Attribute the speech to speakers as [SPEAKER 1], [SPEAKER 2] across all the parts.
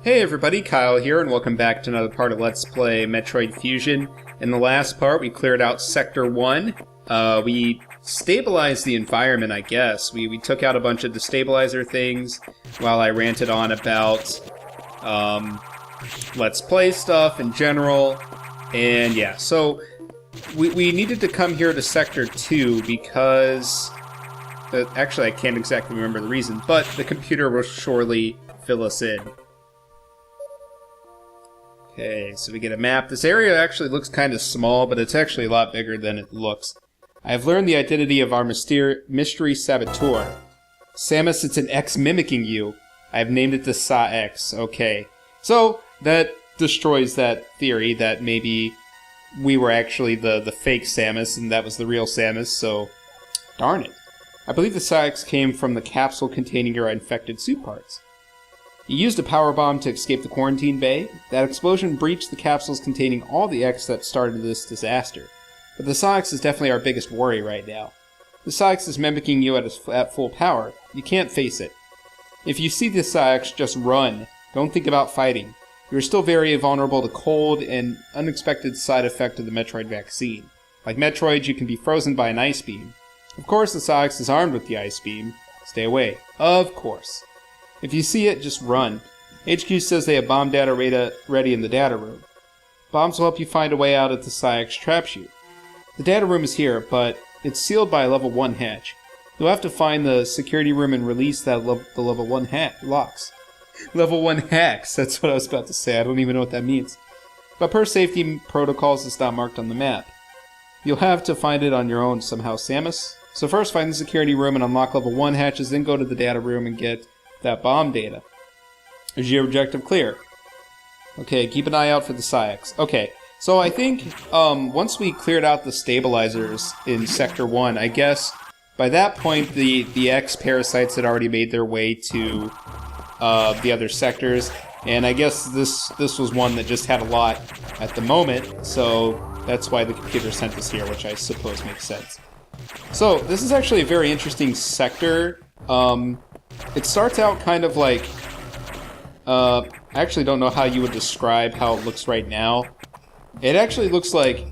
[SPEAKER 1] Hey everybody, Kyle here, and welcome back to another part of Let's Play Metroid Fusion. In the last part, we cleared out Sector 1. We stabilized the environment, I guess. We took out a bunch of the stabilizer things while I ranted on about Let's Play stuff in general. And yeah, so we needed to come here to Sector 2 because... actually, I can't exactly remember the reason, but the computer will surely fill us in. Okay, so we get a map. This area actually looks kind of small, but it's actually a lot bigger than it looks. I have learned the identity of our mystery saboteur. Samus, it's an X mimicking you. I have named it the Sa-X. Okay. So, that destroys that theory that maybe we were actually the fake Samus and that was the real Samus, so darn it. I believe the Sa-X came from the capsule containing your infected suit parts. You used a power bomb to escape the quarantine bay. That explosion breached the capsules containing all the X that started this disaster. But the Sa-X is definitely our biggest worry right now. The Sa-X is mimicking you at full power. You can't face it. If you see the Sa-X, just run. Don't think about fighting. You are still very vulnerable to cold and unexpected side effect of the Metroid vaccine. Like Metroid, you can be frozen by an ice beam. Of course the Sa-X is armed with the ice beam. Stay away. Of course. If you see it, just run. HQ says they have bomb data ready in the data room. Bombs will help you find a way out if the Sa-X traps you. The data room is here, but it's sealed by a level 1 hatch. You'll have to find the security room and release the level 1 locks. Level 1 hacks, that's what I was about to say. I don't even know what that means. But per safety protocols, it's not marked on the map. You'll have to find it on your own somehow, Samus. So first find the security room and unlock level 1 hatches, then go to the data room and get that bomb data. Is your objective clear? Okay, keep an eye out for the Sa-X. Okay, so I think once we cleared out the stabilizers in Sector 1, I guess by that point the X parasites had already made their way to the other sectors, and I guess this was one that just had a lot at the moment, so that's why the computer sent us here, which I suppose makes sense. So, this is actually a very interesting sector. It starts out kind of like, I actually don't know how you would describe how it looks right now. It actually looks like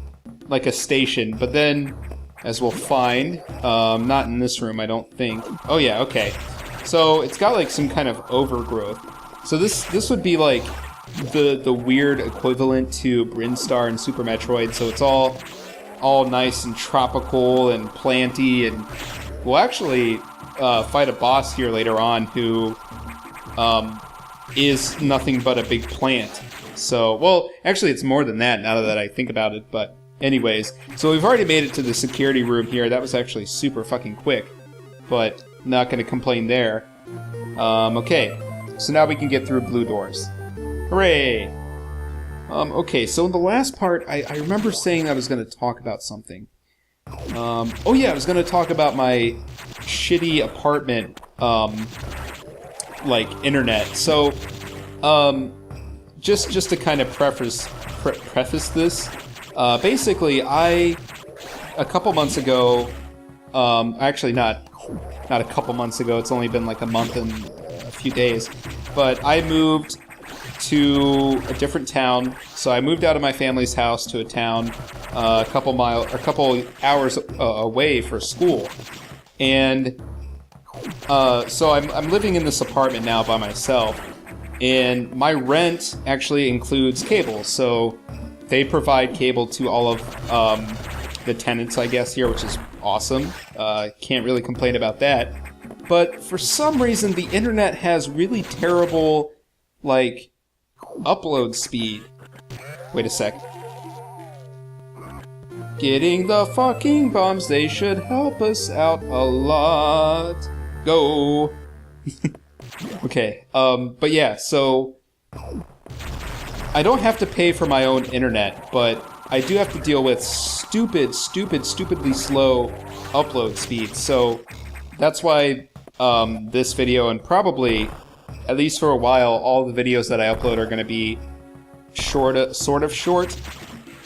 [SPEAKER 1] a station, but then, as we'll find, not in this room, I don't think. Oh yeah, okay. So it's got like some kind of overgrowth. So this would be like the weird equivalent to Brinstar and Super Metroid. So it's all nice and tropical and planty, and we'll actually fight a boss here later on who is nothing but a big plant. So, well, actually it's more than that now that I think about it, but anyways. So we've already made it to the security room here. That was actually super fucking quick, but not going to complain there. Okay, so now we can get through blue doors. Hooray! Okay, so in the last part, I remember saying I was going to talk about something. Oh yeah, I was going to talk about my shitty apartment, like, internet. So, just to kind of preface this, basically, a couple months ago, actually not a couple months ago, it's only been like a month and a few days, but I moved to a different town. So I moved out of my family's house to a town a couple hours away for school, and so I'm living in this apartment now by myself, and my rent actually includes cable. So they provide cable to all of the tenants, I guess, here, which is awesome. Can't really complain about that. But for some reason, the internet has really terrible, like, upload speed. Wait a sec. Getting the fucking bombs, they should help us out a lot. Go! Okay, but yeah, so I don't have to pay for my own internet, but I do have to deal with stupidly slow upload speeds. So that's why this video, and probably, at least for a while, all the videos that I upload are going to be sort of short.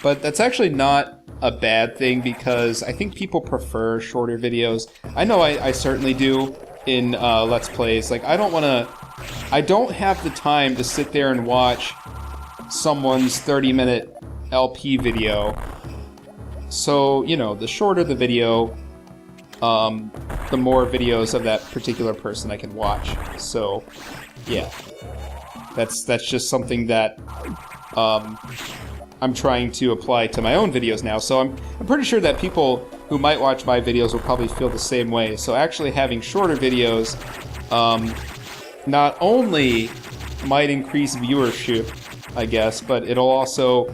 [SPEAKER 1] But that's actually not a bad thing, because I think people prefer shorter videos. I know I certainly do in Let's Plays. Like, I don't want to I don't have the time to sit there and watch someone's 30-minute LP video. So, you know, the shorter the video, the more videos of that particular person I can watch. So, yeah. That's just something that I'm trying to apply to my own videos now. So I'm pretty sure that people who might watch my videos will probably feel the same way. So actually having shorter videos not only might increase viewership, I guess, but it'll also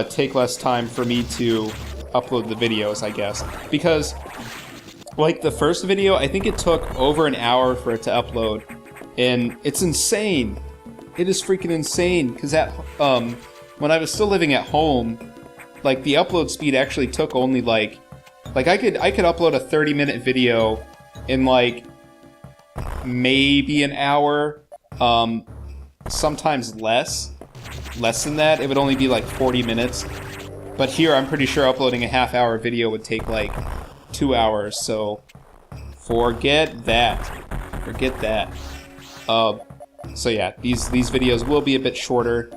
[SPEAKER 1] take less time for me to upload the videos, I guess. Because, like the first video, I think it took over an hour for it to upload. And it's insane. It is freaking insane. Because when I was still living at home, like the upload speed actually took only like I could upload a 30-minute video in like maybe an hour, sometimes less than that. It would only be like 40 minutes. But here I'm pretty sure uploading a half-hour video would take like 2 hours, so forget that. Forget that. So yeah, these videos will be a bit shorter,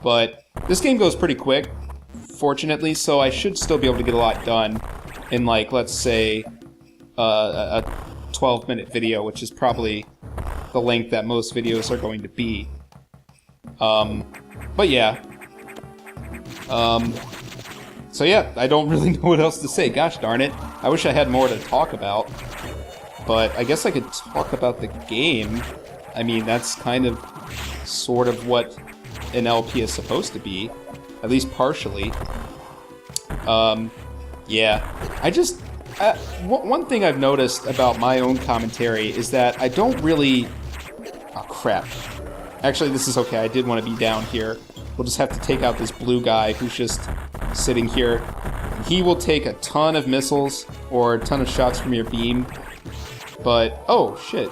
[SPEAKER 1] but this game goes pretty quick, fortunately, so I should still be able to get a lot done in, like, let's say, a 12-minute video, which is probably the length that most videos are going to be. But yeah. So yeah, I don't really know what else to say. Gosh darn it. I wish I had more to talk about. But I guess I could talk about the game. I mean, that's kind of, sort of what an LP is supposed to be. At least partially. Yeah. I just... one thing I've noticed about my own commentary is that I don't really... Oh, crap. Actually, this is okay. I did want to be down here. We'll just have to take out this blue guy who's just sitting here. He will take a ton of missiles or a ton of shots from your beam. But, oh, shit.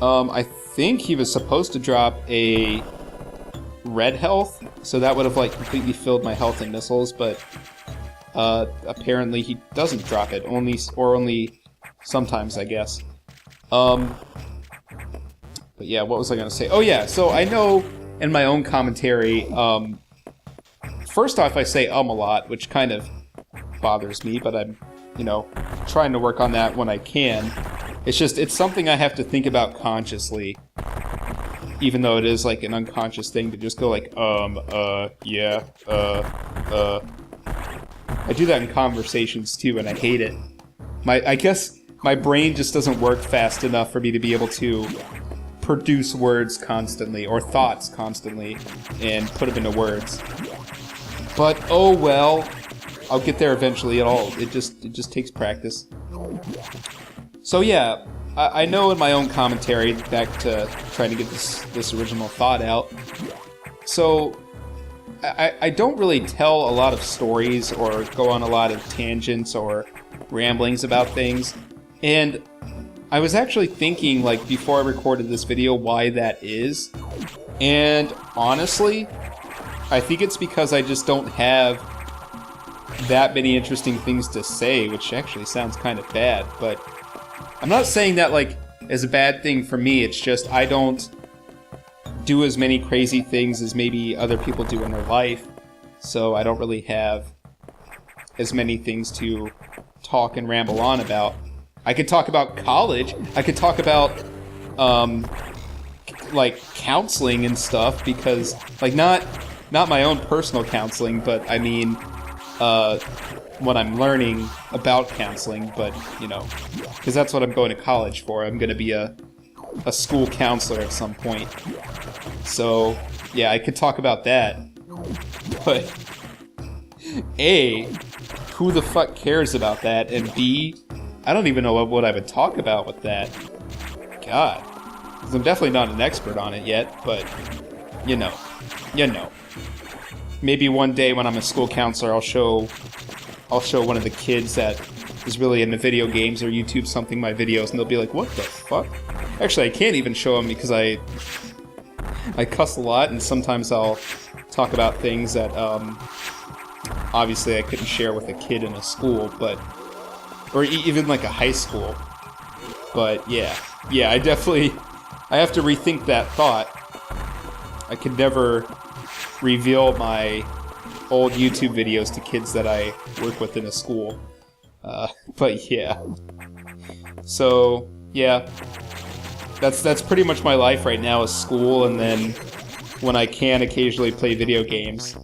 [SPEAKER 1] I think he was supposed to drop a red health, so that would have, like, completely filled my health and missiles, but apparently he doesn't drop it, only sometimes, I guess. But yeah, what was I gonna say? Oh yeah, so I know in my own commentary, first off I say a lot, which kind of bothers me, but I'm, you know, trying to work on that when I can. It's just, it's something I have to think about consciously, even though it is like an unconscious thing to just go like, yeah, I do that in conversations too, and I hate it. I guess my brain just doesn't work fast enough for me to be able to produce words constantly, or thoughts constantly, and put them into words. But, oh well, I'll get there eventually. It just takes practice. So yeah, I know in my own commentary, back to trying to get this original thought out, so I don't really tell a lot of stories or go on a lot of tangents or ramblings about things, and I was actually thinking, like, before I recorded this video, why that is, and honestly, I think it's because I just don't have that many interesting things to say, which actually sounds kind of bad, but I'm not saying that, like, as a bad thing for me. It's just I don't do as many crazy things as maybe other people do in their life, so I don't really have as many things to talk and ramble on about. I could talk about college. I could talk about, like, counseling and stuff, because, like, not my own personal counseling, but I mean, what I'm learning about counseling, but, you know, because that's what I'm going to college for. I'm going to be a school counselor at some point. So, yeah, I could talk about that. But, A, who the fuck cares about that? And B, I don't even know what I would talk about with that. God. 'Cause I'm definitely not an expert on it yet, but, you know. Maybe one day when I'm a school counselor, I'll show one of the kids that is really into video games or YouTube something my videos, and they'll be like, what the fuck? Actually, I can't even show them because I cuss a lot, and sometimes I'll talk about things that, obviously I couldn't share with a kid in a school, but, or even like a high school. But yeah, I definitely I have to rethink that thought. I could never reveal my old YouTube videos to kids that I work with in a school. But yeah. So, yeah. That's pretty much my life right now is school, and then when I can occasionally play video games.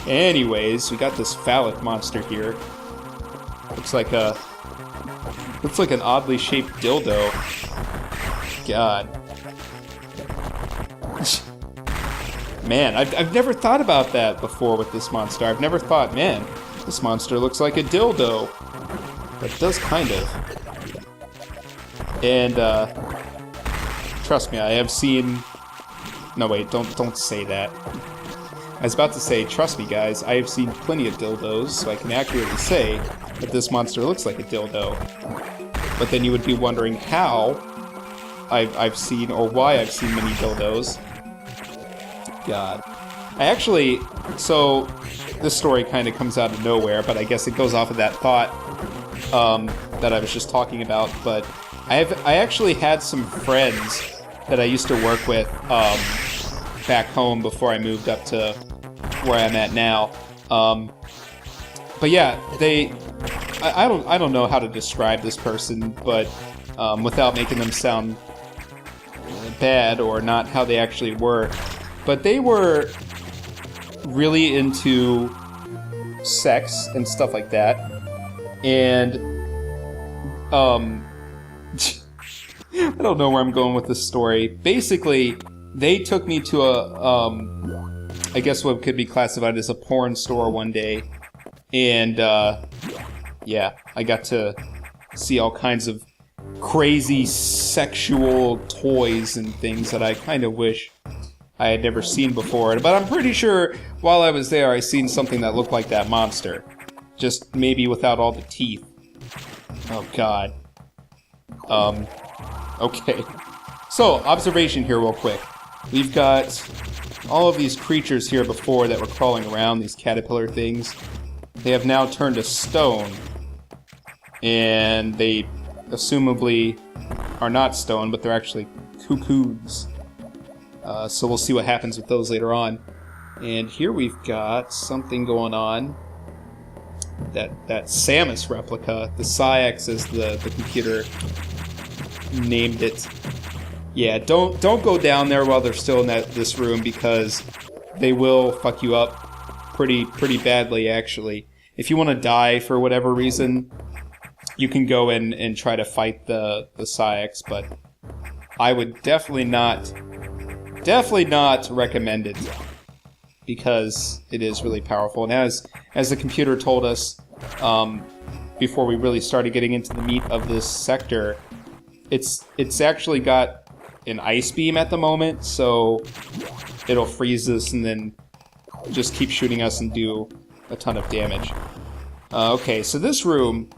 [SPEAKER 1] Anyways, we got this phallic monster here. Looks like an oddly shaped dildo. God. Man, I've never thought about that before with this monster. I've never thought, man, this monster looks like a dildo. But it does kind of. And, trust me, I have seen... No, wait, don't say that. I was about to say, trust me, guys, I have seen plenty of dildos, so I can accurately say that this monster looks like a dildo. But then you would be wondering how I've seen, or why I've seen many dildos. God. I actually... So, this story kind of comes out of nowhere, but I guess it goes off of that thought that I was just talking about, but... I actually had some friends that I used to work with back home before I moved up to where I'm at now. But yeah, I don't know how to describe this person, but without making them sound bad or not how they actually were. But they were really into sex and stuff like that, and I don't know where I'm going with this story. Basically, they took me to a, I guess what could be classified as a porn store one day. And, yeah, I got to see all kinds of crazy sexual toys and things that I kind of wish I had never seen before. But I'm pretty sure while I was there, I seen something that looked like that monster. Just maybe without all the teeth. Oh, God. Okay. So, observation here real quick. We've got all of these creatures here before that were crawling around, these caterpillar things. They have now turned to stone. And they, assumably, are not stone, but they're actually cuckoos. So we'll see what happens with those later on. And here we've got something going on. That Samus replica, the Psyx as the computer named it. Yeah, don't go down there while they're still in this room, because they will fuck you up pretty badly, actually. If you want to die for whatever reason, you can go in and try to fight the Psyx, but I would definitely not recommend it, because it is really powerful. And as the computer told us before we really started getting into the meat of this sector, it's actually got an ice beam at the moment, so it'll freeze us and then just keep shooting us and do a ton of damage. Okay, so this room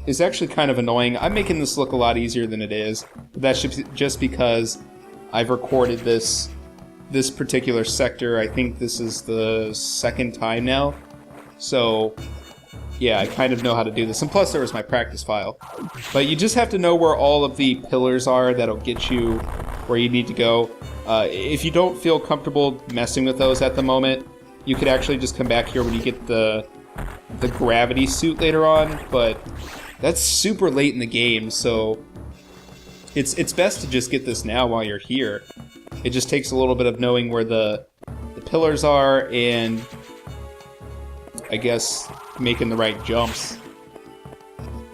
[SPEAKER 1] is actually kind of annoying. I'm making this look a lot easier than it is, but that's just because I've recorded this particular sector. I think this is the second time now, so yeah, I kind of know how to do this. And plus there was my practice file. But you just have to know where all of the pillars are that'll get you where you need to go. If you don't feel comfortable messing with those at the moment, you could actually just come back here when you get the gravity suit later on, but that's super late in the game, so it's best to just get this now while you're here. It just takes a little bit of knowing where the pillars are, and I guess making the right jumps.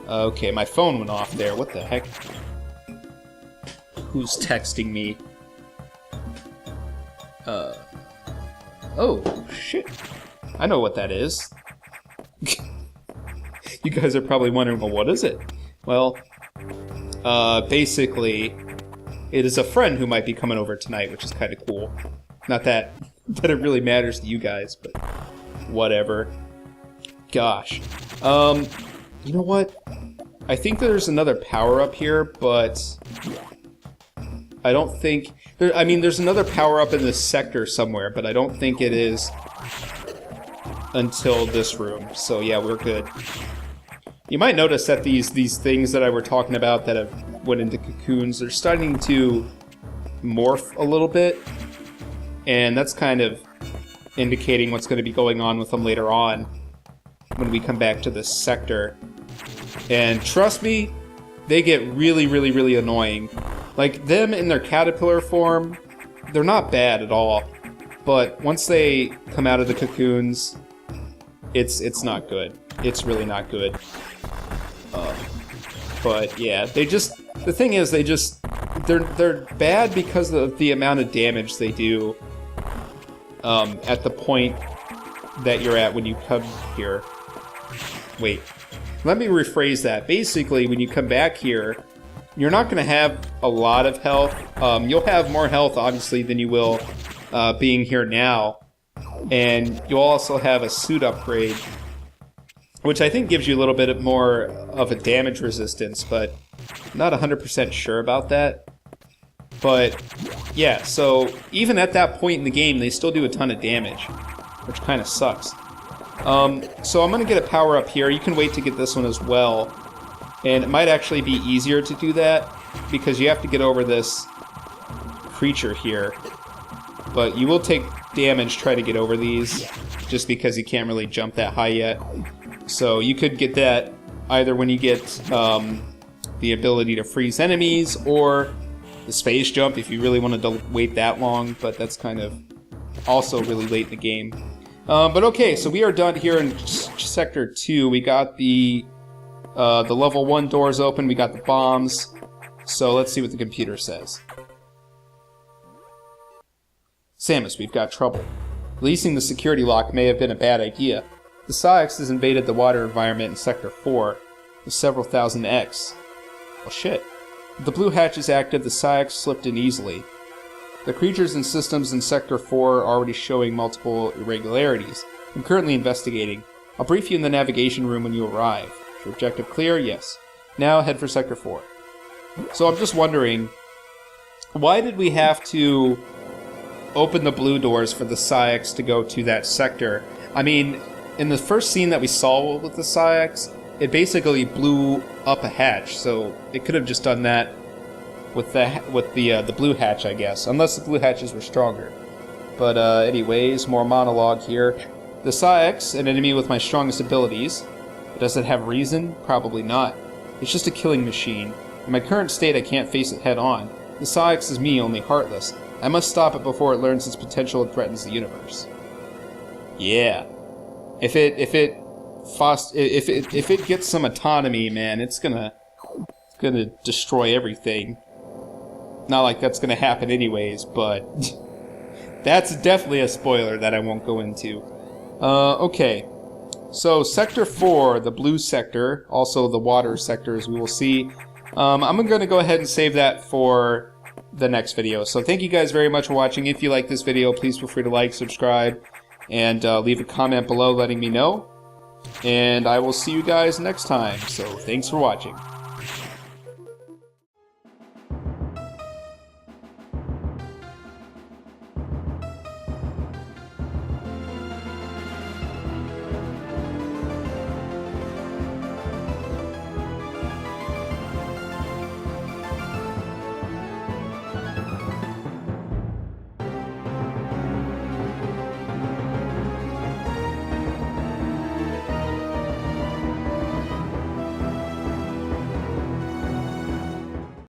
[SPEAKER 1] Okay, my phone went off there. What the heck? Who's texting me? Oh, shit. I know what that is. You guys are probably wondering, well, what is it? Well, basically, it is a friend who might be coming over tonight, which is kind of cool. Not that it really matters to you guys, but whatever. Gosh. You know what? I think there's another power-up here, but I don't think... I mean, there's another power-up in this sector somewhere, but I don't think it is until this room. So yeah, we're good. You might notice that these things that I were talking about that have went into cocoons, they're starting to morph a little bit, and that's kind of indicating what's going to be going on with them later on when we come back to this sector. And trust me, they get really, really, really annoying. Like, them in their caterpillar form, they're not bad at all, but once they come out of the cocoons, it's not good. It's really not good. But yeah, the thing is, they're bad because of the amount of damage they do at the point that you're at when you come here. Wait, let me rephrase that. Basically, when you come back here, you're not going to have a lot of health. You'll have more health, obviously, than you will being here now. And you'll also have a suit upgrade, which I think gives you a little bit more of a damage resistance, but I'm not 100% sure about that. But yeah, so even at that point in the game, they still do a ton of damage, which kind of sucks. So I'm going to get a power up here. You can wait to get this one as well. And it might actually be easier to do that because you have to get over this creature here. But you will take damage trying to get over these just because you can't really jump that high yet. So you could get that either when you get the ability to freeze enemies or the space jump if you really wanted to wait that long, but that's kind of also really late in the game. But okay, so we are done here in Sector 2. We got the level 1 doors open, we got the bombs, so let's see what the computer says. Samus, we've got trouble. Releasing the security lock may have been a bad idea. The Psyx has invaded the water environment in Sector 4 with several thousand X. Well, shit. With the blue hatch is active, the Psyx slipped in easily. The creatures and systems in Sector 4 are already showing multiple irregularities. I'm currently investigating. I'll brief you in the navigation room when you arrive. Is your objective clear? Yes. Now head for Sector 4. So I'm just wondering, why did we have to open the blue doors for the Psyx to go to that sector? I mean, in the first scene that we saw with the Psyx, it basically blew up a hatch, so it could have just done that with the blue hatch, I guess, unless the blue hatches were stronger. But anyways, more monologue here. The Psyx, an enemy with my strongest abilities. Does it have reason? Probably not. It's just a killing machine. In my current state, I can't face it head on. The Psyx is me, only heartless. I must stop it before it learns its potential and threatens the universe. Yeah. If it gets some autonomy, man, it's gonna destroy everything. Not like that's gonna happen anyways, but that's definitely a spoiler that I won't go into. Okay. So Sector 4, the blue sector, also the water sector, as we will see. I'm gonna go ahead and save that for the next video. So thank you guys very much for watching. If you like this video, please feel free to like, subscribe, and leave a comment below letting me know. And I will see you guys next time. So thanks for watching.